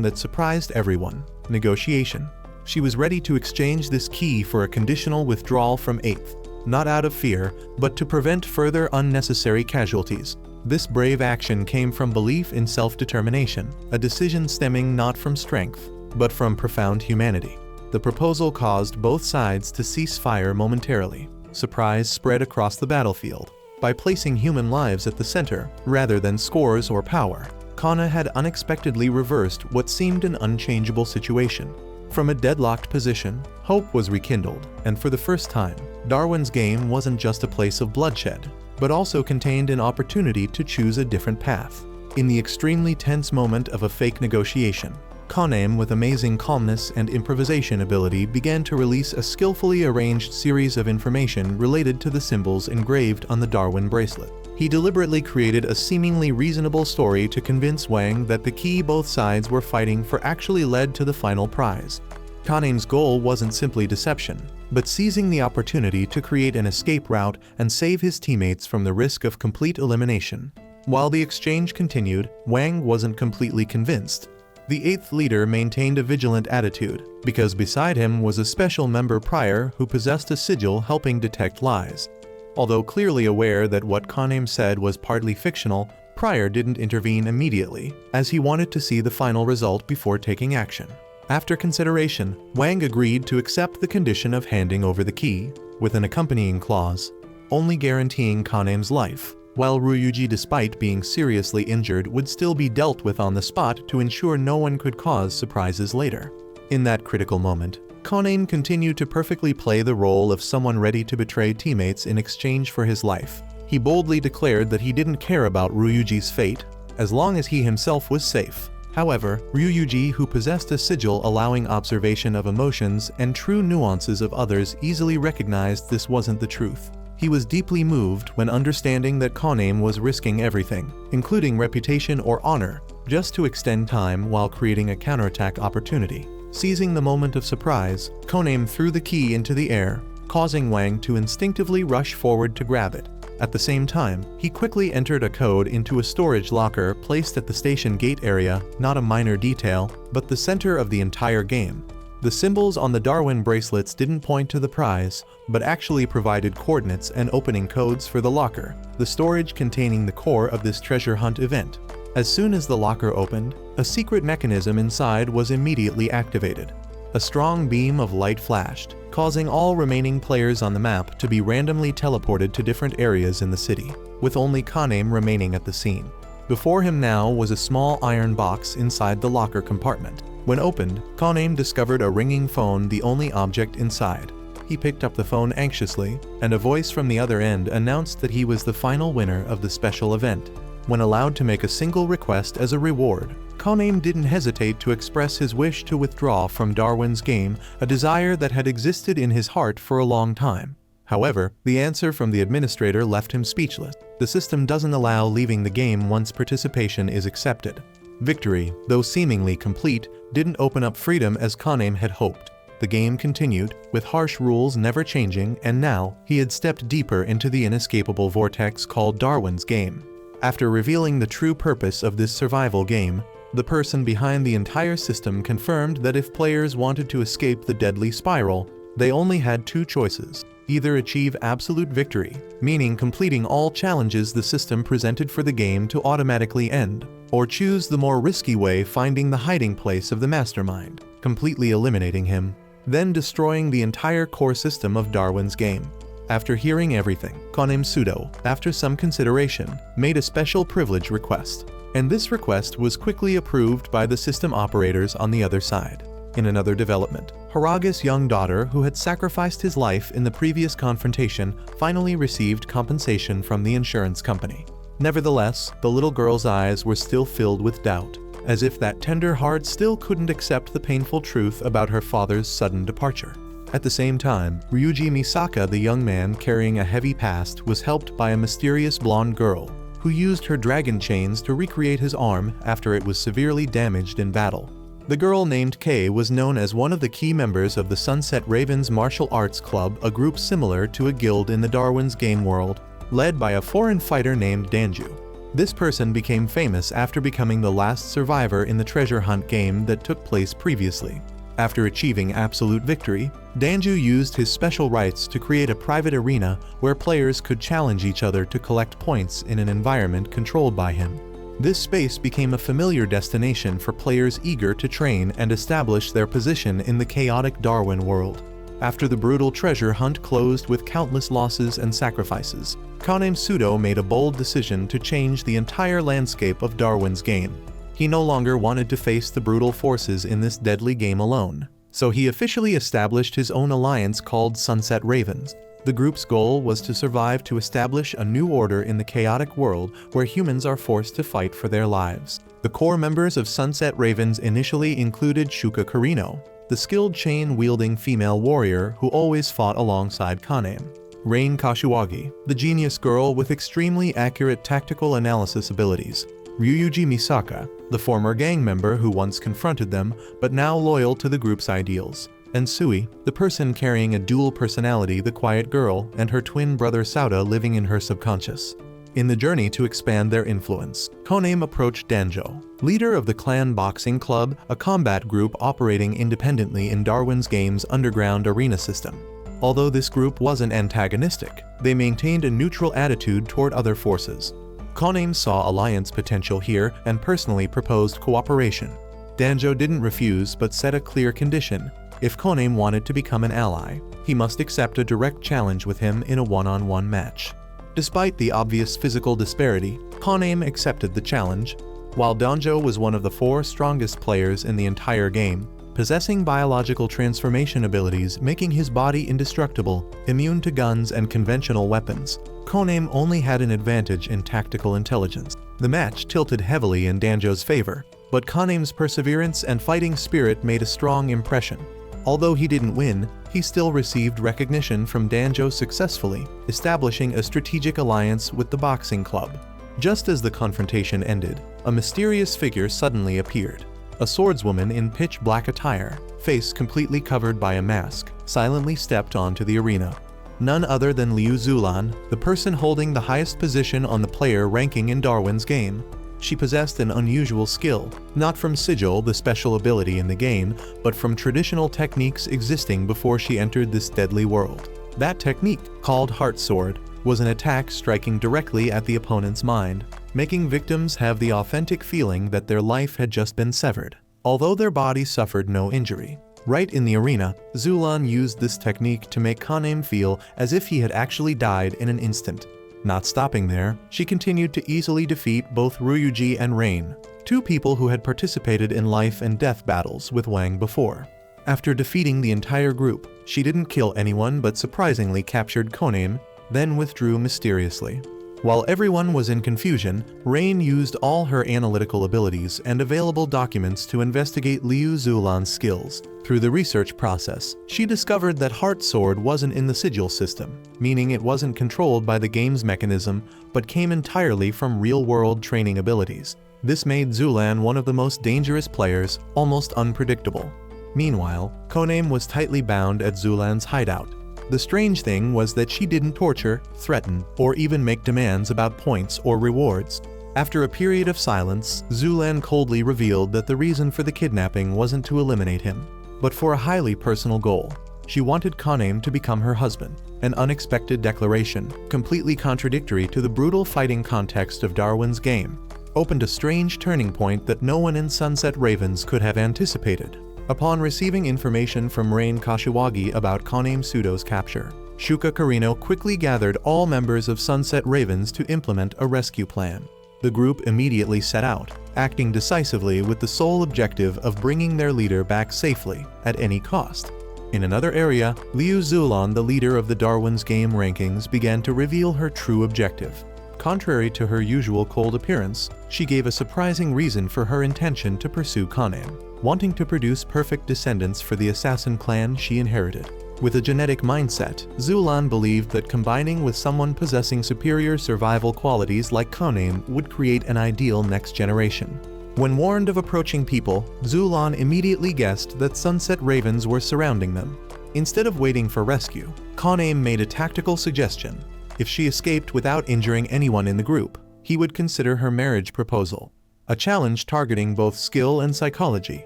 that surprised everyone: negotiation. She was ready to exchange this key for a conditional withdrawal from 8th, not out of fear, but to prevent further unnecessary casualties. This brave action came from belief in self-determination, a decision stemming not from strength, but from profound humanity. The proposal caused both sides to cease fire momentarily. Surprise spread across the battlefield. By placing human lives at the center, rather than scores or power, Kana had unexpectedly reversed what seemed an unchangeable situation. From a deadlocked position, hope was rekindled, and for the first time, Darwin's game wasn't just a place of bloodshed, but also contained an opportunity to choose a different path. In the extremely tense moment of a fake negotiation, Koname, with amazing calmness and improvisation ability, began to release a skillfully arranged series of information related to the symbols engraved on the Darwin bracelet. He deliberately created a seemingly reasonable story to convince Wang that the key both sides were fighting for actually led to the final prize. Koname's goal wasn't simply deception, but seizing the opportunity to create an escape route and save his teammates from the risk of complete elimination. While the exchange continued, Wang wasn't completely convinced. The eighth leader maintained a vigilant attitude, because beside him was a special member Prior who possessed a sigil helping detect lies. Although clearly aware that what Koname said was partly fictional, Prior didn't intervene immediately, as he wanted to see the final result before taking action. After consideration, Wang agreed to accept the condition of handing over the key, with an accompanying clause, only guaranteeing Koname's life, while Ryuji, despite being seriously injured, would still be dealt with on the spot to ensure no one could cause surprises later. In that critical moment, Koname continued to perfectly play the role of someone ready to betray teammates in exchange for his life. He boldly declared that he didn't care about Ryuji's fate, as long as he himself was safe. However, Ryuji, who possessed a sigil allowing observation of emotions and true nuances of others, easily recognized this wasn't the truth. He was deeply moved when understanding that Koname was risking everything, including reputation or honor, just to extend time while creating a counterattack opportunity. Seizing the moment of surprise, Koname threw the key into the air, causing Wang to instinctively rush forward to grab it. At the same time, he quickly entered a code into a storage locker placed at the station gate area, not a minor detail, but the center of the entire game. The symbols on the Darwin bracelets didn't point to the prize, but actually provided coordinates and opening codes for the locker, the storage containing the core of this treasure hunt event. As soon as the locker opened, a secret mechanism inside was immediately activated. A strong beam of light flashed, causing all remaining players on the map to be randomly teleported to different areas in the city, with only Koname remaining at the scene. Before him now was a small iron box inside the locker compartment. When opened, Koname discovered a ringing phone, the only object inside. He picked up the phone anxiously, and a voice from the other end announced that he was the final winner of the special event. When allowed to make a single request as a reward, Koname didn't hesitate to express his wish to withdraw from Darwin's game, a desire that had existed in his heart for a long time. However, the answer from the administrator left him speechless. The system doesn't allow leaving the game once participation is accepted. Victory, though seemingly complete, didn't open up freedom as Koname had hoped. The game continued, with harsh rules never changing, and now he had stepped deeper into the inescapable vortex called Darwin's game. After revealing the true purpose of this survival game, the person behind the entire system confirmed that if players wanted to escape the deadly spiral, they only had two choices: either achieve absolute victory, meaning completing all challenges the system presented for the game to automatically end, or choose the more risky way, finding the hiding place of the mastermind, completely eliminating him, then destroying the entire core system of Darwin's game. After hearing everything, Koname Sudo, after some consideration, made a special privilege request, and this request was quickly approved by the system operators on the other side. In another development, Haraga's young daughter, who had sacrificed his life in the previous confrontation, finally received compensation from the insurance company. Nevertheless, the little girl's eyes were still filled with doubt, as if that tender heart still couldn't accept the painful truth about her father's sudden departure. At the same time, Ryuji Misaka, the young man carrying a heavy past, was helped by a mysterious blonde girl, who used her dragon chains to recreate his arm after it was severely damaged in battle. The girl named Kei was known as one of the key members of the Sunset Ravens Martial Arts Club, a group similar to a guild in the Darwin's game world, led by a foreign fighter named Danju. This person became famous after becoming the last survivor in the treasure hunt game that took place previously. After achieving absolute victory, Danju used his special rights to create a private arena where players could challenge each other to collect points in an environment controlled by him. This space became a familiar destination for players eager to train and establish their position in the chaotic Darwin world. After the brutal treasure hunt closed with countless losses and sacrifices, Koname Sudo made a bold decision to change the entire landscape of Darwin's game. He no longer wanted to face the brutal forces in this deadly game alone, so he officially established his own alliance called Sunset Ravens. The group's goal was to survive to establish a new order in the chaotic world where humans are forced to fight for their lives. The core members of Sunset Ravens initially included Shuka Karino, the skilled chain-wielding female warrior who always fought alongside Kaname. Rain Kashiwagi, the genius girl with extremely accurate tactical analysis abilities. Ryuji Misaka, the former gang member who once confronted them, but now loyal to the group's ideals. And Sui, the person carrying a dual personality, the quiet girl, and her twin brother Sauda living in her subconscious. In the journey to expand their influence, Koname approached Danjo, leader of the Clan Boxing Club, a combat group operating independently in Darwin's game's underground arena system. Although this group wasn't antagonistic, they maintained a neutral attitude toward other forces. Koname saw alliance potential here and personally proposed cooperation. Danjo didn't refuse but set a clear condition. If Koname wanted to become an ally, he must accept a direct challenge with him in a one-on-one match. Despite the obvious physical disparity, Koname accepted the challenge. While Danjo was one of the 4 strongest players in the entire game, possessing biological transformation abilities making his body indestructible, immune to guns and conventional weapons, Koname only had an advantage in tactical intelligence. The match tilted heavily in Danjo's favor, but Koname's perseverance and fighting spirit made a strong impression. Although he didn't win, he still received recognition from Danjo successfully, establishing a strategic alliance with the boxing club. Just as the confrontation ended, a mysterious figure suddenly appeared. A swordswoman in pitch-black attire, face completely covered by a mask, silently stepped onto the arena. None other than Liu Zulan, the person holding the highest position on the player ranking in Darwin's game. She possessed an unusual skill, not from Sigil, the special ability in the game, but from traditional techniques existing before she entered this deadly world. That technique, called Heart Sword, was an attack striking directly at the opponent's mind, making victims have the authentic feeling that their life had just been severed, although their body suffered no injury. Right in the arena, Zulan used this technique to make Koname feel as if he had actually died in an instant. Not stopping there, she continued to easily defeat both Ryuji and Rain, 2 people who had participated in life and death battles with Wang before. After defeating the entire group, she didn't kill anyone but surprisingly captured Koname, then withdrew mysteriously. While everyone was in confusion, Rain used all her analytical abilities and available documents to investigate Liu Zulan's skills. Through the research process, she discovered that Heart Sword wasn't in the Sigil system, meaning it wasn't controlled by the game's mechanism, but came entirely from real-world training abilities. This made Zulan one of the most dangerous players, almost unpredictable. Meanwhile, Koname was tightly bound at Zulan's hideout. The strange thing was that she didn't torture, threaten, or even make demands about points or rewards. After a period of silence, Zulan coldly revealed that the reason for the kidnapping wasn't to eliminate him, but for a highly personal goal. She wanted Koname to become her husband, an unexpected declaration, completely contradictory to the brutal fighting context of Darwin's game, opened a strange turning point that no one in Sunset Ravens could have anticipated. Upon receiving information from Rain Kashiwagi about Koname Sudo's capture, Shuka Karino quickly gathered all members of Sunset Ravens to implement a rescue plan. The group immediately set out, acting decisively with the sole objective of bringing their leader back safely, at any cost. In another area, Liu Zulan, the leader of the Darwin's game rankings, began to reveal her true objective. Contrary to her usual cold appearance, she gave a surprising reason for her intention to pursue Koname, wanting to produce perfect descendants for the assassin clan she inherited. With a genetic mindset, Zulan believed that combining with someone possessing superior survival qualities like Koname would create an ideal next generation. When warned of approaching people, Zulan immediately guessed that Sunset Ravens were surrounding them. Instead of waiting for rescue, Koname made a tactical suggestion. If she escaped without injuring anyone in the group, he would consider her marriage proposal. A challenge targeting both skill and psychology.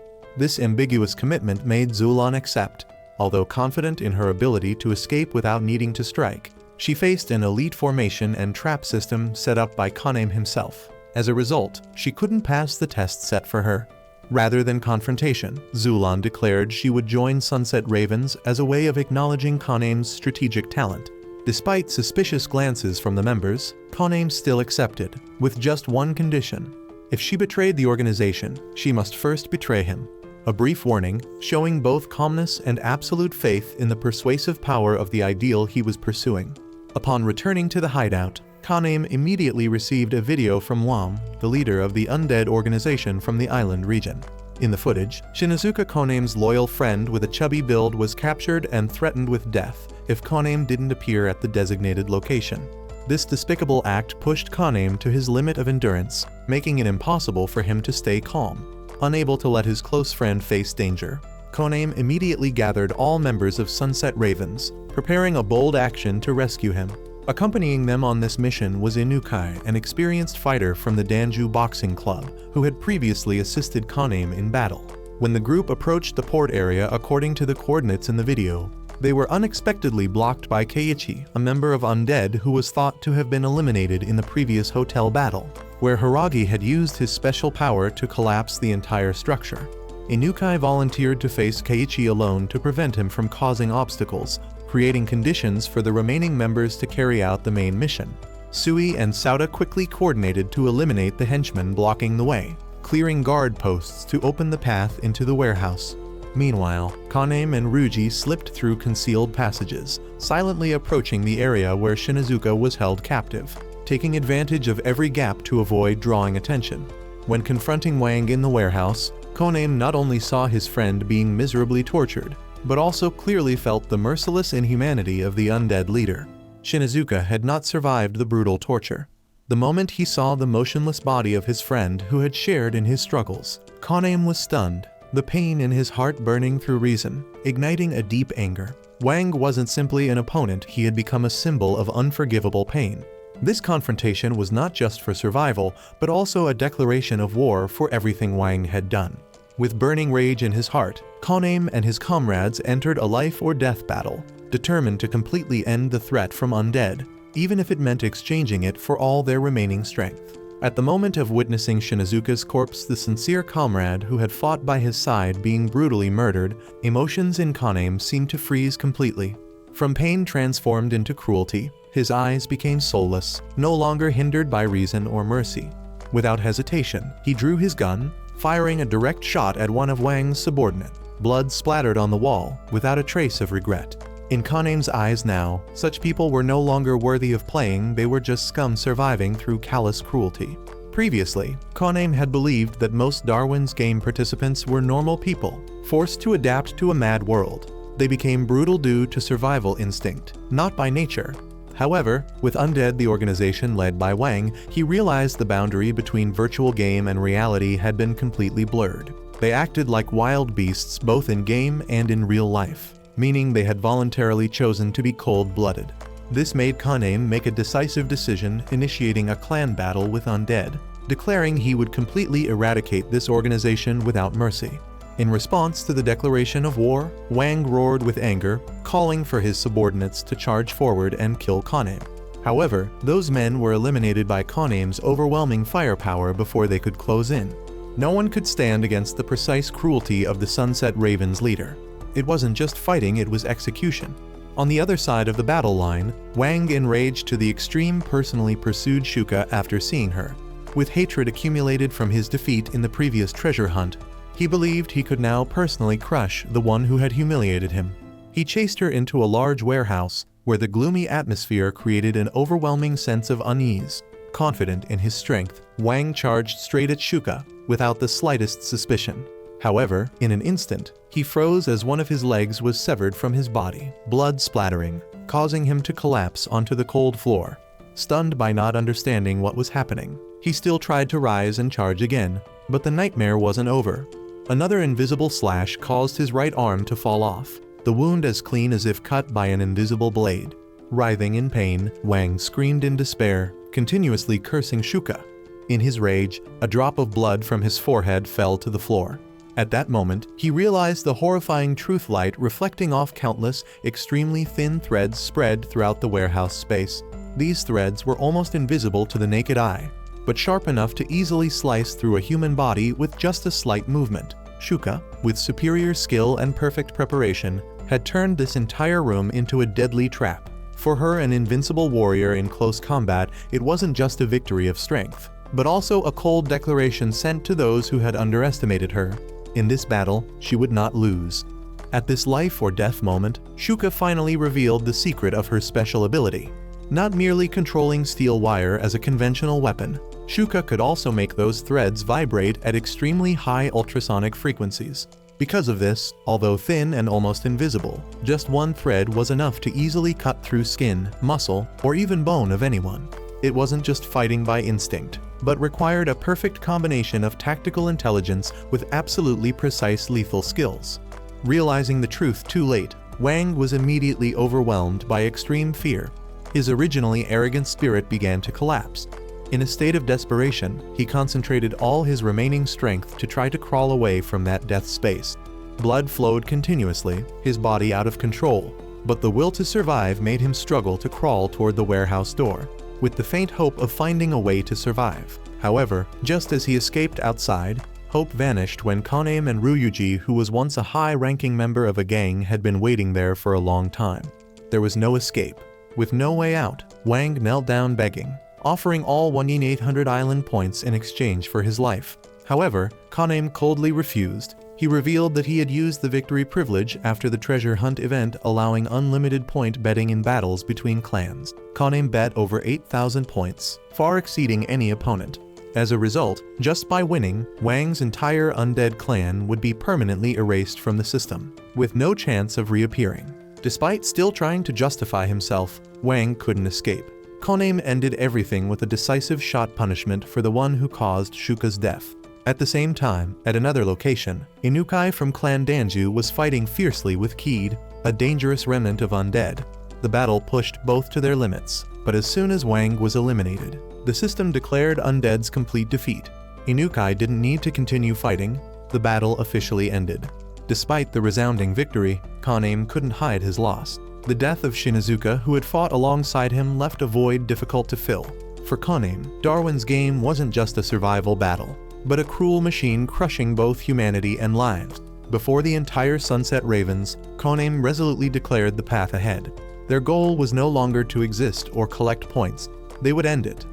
This ambiguous commitment made Zulan accept. Although confident in her ability to escape without needing to strike, she faced an elite formation and trap system set up by Koname himself. As a result, she couldn't pass the test set for her. Rather than confrontation, Zulan declared she would join Sunset Ravens as a way of acknowledging Koname's strategic talent. Despite suspicious glances from the members, Koname still accepted, with just one condition. If she betrayed the organization, she must first betray him. A brief warning, showing both calmness and absolute faith in the persuasive power of the ideal he was pursuing. Upon returning to the hideout, Kanem immediately received a video from Wam, the leader of the Undead organization from the island region. In the footage, Shinizuka Kanem's loyal friend with a chubby build was captured and threatened with death if Kanem didn't appear at the designated location. This despicable act pushed Kanem to his limit of endurance, making it impossible for him to stay calm. Unable to let his close friend face danger, Kanem immediately gathered all members of Sunset Ravens, preparing a bold action to rescue him. Accompanying them on this mission was Inukai, an experienced fighter from the Danju Boxing Club, who had previously assisted Kanem in battle. When the group approached the port area according to the coordinates in the video, they were unexpectedly blocked by Keiichi, a member of Undead who was thought to have been eliminated in the previous hotel battle, where Hiragi had used his special power to collapse the entire structure. Inukai volunteered to face Keiichi alone to prevent him from causing obstacles, creating conditions for the remaining members to carry out the main mission. Sui and Sauda quickly coordinated to eliminate the henchmen blocking the way, clearing guard posts to open the path into the warehouse. Meanwhile, Kanem and Ryuji slipped through concealed passages, silently approaching the area where Shinizuka was held captive, taking advantage of every gap to avoid drawing attention. When confronting Wang in the warehouse, Kanem not only saw his friend being miserably tortured, but also clearly felt the merciless inhumanity of the undead leader. Shinizuka had not survived the brutal torture. The moment he saw the motionless body of his friend who had shared in his struggles, Kanem was stunned, the pain in his heart burning through reason, igniting a deep anger. Wang wasn't simply an opponent, he had become a symbol of unforgivable pain. This confrontation was not just for survival, but also a declaration of war for everything Wang had done. With burning rage in his heart, Kanem and his comrades entered a life-or-death battle, determined to completely end the threat from Undead, even if it meant exchanging it for all their remaining strength. At the moment of witnessing Shinizuka's corpse, the sincere comrade who had fought by his side being brutally murdered, emotions in Kanem seemed to freeze completely. From pain transformed into cruelty, his eyes became soulless, no longer hindered by reason or mercy. Without hesitation, he drew his gun, firing a direct shot at one of Wang's subordinate. Blood splattered on the wall, without a trace of regret. In Kanem's eyes now, such people were no longer worthy of playing, they were just scum surviving through callous cruelty. Previously, Kanem had believed that most Darwin's game participants were normal people, forced to adapt to a mad world. They became brutal due to survival instinct, not by nature. However, with Undead, the organization led by Wang, he realized the boundary between virtual game and reality had been completely blurred. They acted like wild beasts both in game and in real life, meaning they had voluntarily chosen to be cold-blooded. This made Kanem make a decisive decision, initiating a clan battle with Undead, declaring he would completely eradicate this organization without mercy. In response to the declaration of war, Wang roared with anger, calling for his subordinates to charge forward and kill Kanem. However, those men were eliminated by Kanem's overwhelming firepower before they could close in. No one could stand against the precise cruelty of the Sunset Ravens leader. It wasn't just fighting, it was execution. On the other side of the battle line, Wang, enraged to the extreme, personally pursued Shuka after seeing her. With hatred accumulated from his defeat in the previous treasure hunt, he believed he could now personally crush the one who had humiliated him. He chased her into a large warehouse, where the gloomy atmosphere created an overwhelming sense of unease. Confident in his strength, Wang charged straight at Shuka, without the slightest suspicion. However, in an instant, he froze as one of his legs was severed from his body, blood splattering, causing him to collapse onto the cold floor. Stunned by not understanding what was happening, he still tried to rise and charge again, but the nightmare wasn't over. Another invisible slash caused his right arm to fall off, the wound as clean as if cut by an invisible blade. Writhing in pain, Wang screamed in despair, continuously cursing Shuka. In his rage, a drop of blood from his forehead fell to the floor. At that moment, he realized the horrifying truth light reflecting off countless, extremely thin threads spread throughout the warehouse space. These threads were almost invisible to the naked eye, but sharp enough to easily slice through a human body with just a slight movement. Shuka, with superior skill and perfect preparation, had turned this entire room into a deadly trap. For her, an invincible warrior in close combat, it wasn't just a victory of strength, but also a cold declaration sent to those who had underestimated her. In this battle, she would not lose. At this life or death moment, Shuka finally revealed the secret of her special ability. Not merely controlling steel wire as a conventional weapon, Shuka could also make those threads vibrate at extremely high ultrasonic frequencies. Because of this, although thin and almost invisible, just one thread was enough to easily cut through skin, muscle, or even bone of anyone. It wasn't just fighting by instinct, but required a perfect combination of tactical intelligence with absolutely precise lethal skills. Realizing the truth too late, Wang was immediately overwhelmed by extreme fear. His originally arrogant spirit began to collapse. In a state of desperation, he concentrated all his remaining strength to try to crawl away from that death space. Blood flowed continuously, his body out of control, but the will to survive made him struggle to crawl toward the warehouse door, with the faint hope of finding a way to survive. However, just as he escaped outside, hope vanished when Kaname and Ryuji, who was once a high-ranking member of a gang, had been waiting there for a long time. There was no escape. With no way out, Wang knelt down begging, offering all 1,800 island points in exchange for his life. However, Kaname coldly refused. He revealed that he had used the victory privilege after the treasure hunt event, allowing unlimited point betting in battles between clans. Kaname bet over 8,000 points, far exceeding any opponent. As a result, just by winning, Wang's entire Undead clan would be permanently erased from the system, with no chance of reappearing. Despite still trying to justify himself, Wang couldn't escape. Kaname ended everything with a decisive shot punishment for the one who caused Shuka's death. At the same time, at another location, Inukai from Clan Danju was fighting fiercely with Keed, a dangerous remnant of Undead. The battle pushed both to their limits, but as soon as Wang was eliminated, the system declared Undead's complete defeat. Inukai didn't need to continue fighting. The battle officially ended. Despite the resounding victory, Kaname couldn't hide his loss. The death of Shinizuka, who had fought alongside him, left a void difficult to fill. For Kaname, Darwin's game wasn't just a survival battle, but a cruel machine crushing both humanity and lives. Before the entire Sunset Ravens, Kaname resolutely declared the path ahead. Their goal was no longer to exist or collect points. They would end it.